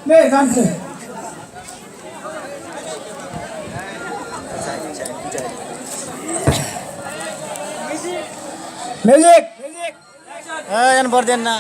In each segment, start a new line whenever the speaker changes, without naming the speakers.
নে গানছে মিউজিক
জান ভর দেন না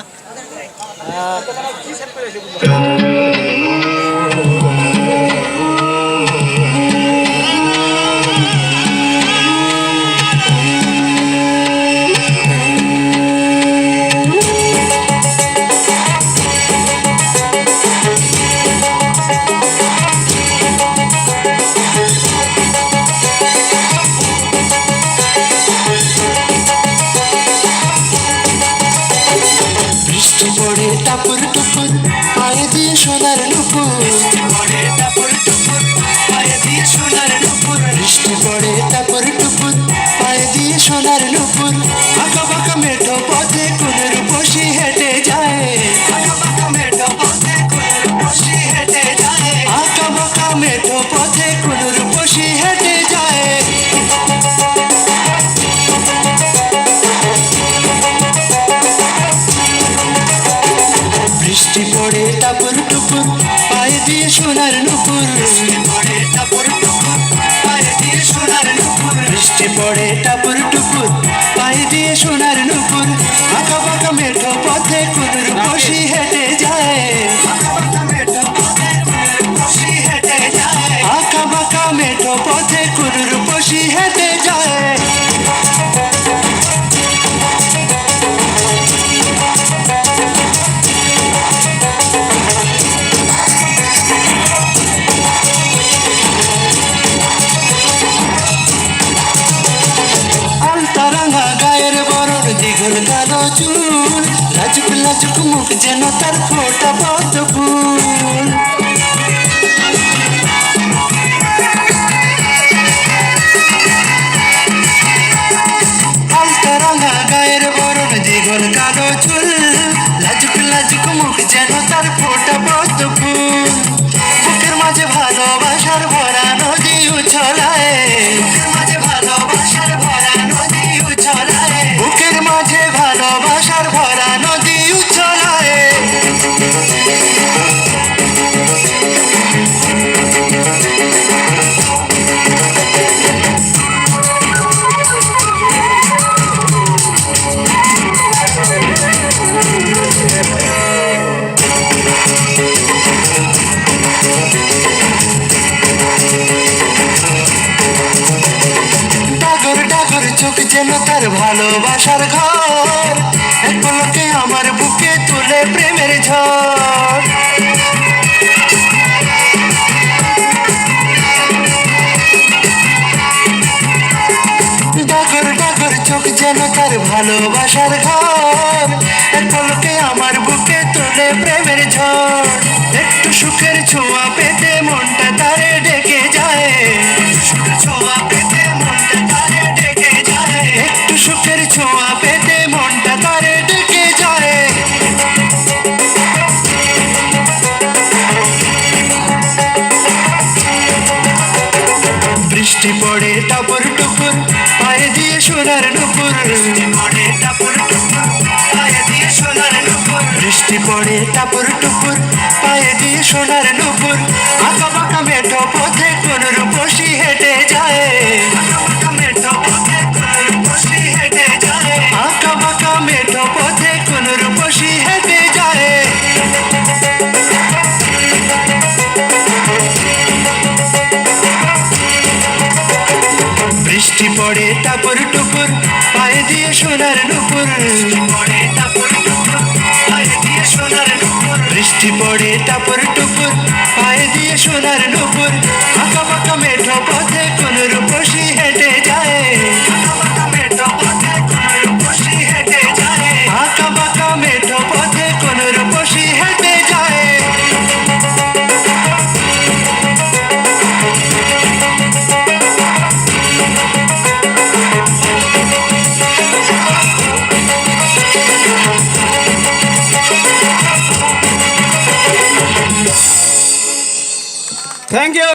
পড়ে টাপুর টুপুর পায়ে দিয়ে সোনার নুপুর পড়ে টাপুর টুপুর পায়ে দিয়ে সোনার নুপুর বৃষ্টি পড়ে টাপুর টুপুর পায়ে দিয়ে সোনার নুপুর আঁকা বাঁকা মেঠো পথে কোনের বসি হেঁটে যায় আঁকা বাঁকা মেঠো পথে কোনের বসি হেঁটে যায় আঁকা বাঁকা মেঠো পথে কোনের বসি হেঁটে যায় বৃষ্টি পড়ে টাপুর টুপুর পায়ে দিয়ে সোনার নুপুর পড়ে টাপুর টুপুর পায়ে দিয়ে সোনার নুপুর বৃষ্টি পড়ে টাপুর টুপুর পায়ে দিয়ে সোনার নুপুর আঁকা বাঁকা মেঠো পথে কোনের বসি হেঁটে যায় আঁকা বাঁকা মেঠো পথে কোনের বসি হেঁটে যায় আঁকা বাঁকা মেঠো পথে কোনের বসি হেঁটে যায় কালো চুল লাজুক লাজুক মুখ যেন তার ফোটা পদ্ম ফুল আলতা রাঙা গায়ের বরণ দ্বিগুণ কালো চুল লাজুক লাজুক মুখ যেন তার ফোটা পদ্ম ফুল বুকের মাঝে ভালোবাসার ভরা নদী উছলায় বুকের মাঝে ভালোবাসার ভরা নদী উছলায় বুকের মাঝে ভালোবাসার ভরা নদী উছলায় ডাগর ডাগর চোখ যেন তার ভালোবাসার ঘর এক পলকে আমার বুকে তুলে প্রেমের ঝড় ডাগর ডাগর চোখ যেন তার ভালোবাসার ঘর এক পলকে আমার বুকে তুলে প্রেমের ঝড় একটু সুখের ছোঁয়া পেতে মনটা তারে ডেকে যায় ছোঁয়া পেতে মনটা তারে ডেকে যায় একটু সুখের ছোঁয়া পেতে মনটা তারে ডেকে যায় বৃষ্টি পড়ে টাপুর টুপুর পায়ে দিয়ে সোনার নুপুর পড়ে টাপুর টুপুর পায়ে দিয়ে সোনার নুপুর বৃষ্টি পড়ে টাপুর টুপুর পায়ে দিয়ে সোনার নুপুর আঁকা বাঁকা মেঠো পথে কোনের বসি হেঁটে যায় আঁকা বাঁকা মেঠো পথে কোনের বসি হেঁটে যায় আঁকা বাঁকা মেঠো পথে কোনের বসি হেঁটে যায় বৃষ্টি পড়ে টাপুর টুপুর পায়ে দিয়ে সোনার নুপুর পড়ে টাপুর টুপুর পায়ে দিয়ে সোনার নুপুর বৃষ্টি পড়ে টাপুর টুপুর পায়ে দিয়ে সোনার নুপুর আঁকা বাঁকা মেঠো পথে কোনের বসি হেঁটে যায় আঁকা বাঁকা মেঠো পথে কোনের বসি হেঁটে যায় আঁকা বাঁকা মেঠো পথে কোনের বসি হেঁটে যায়
থ্যাংক ইউ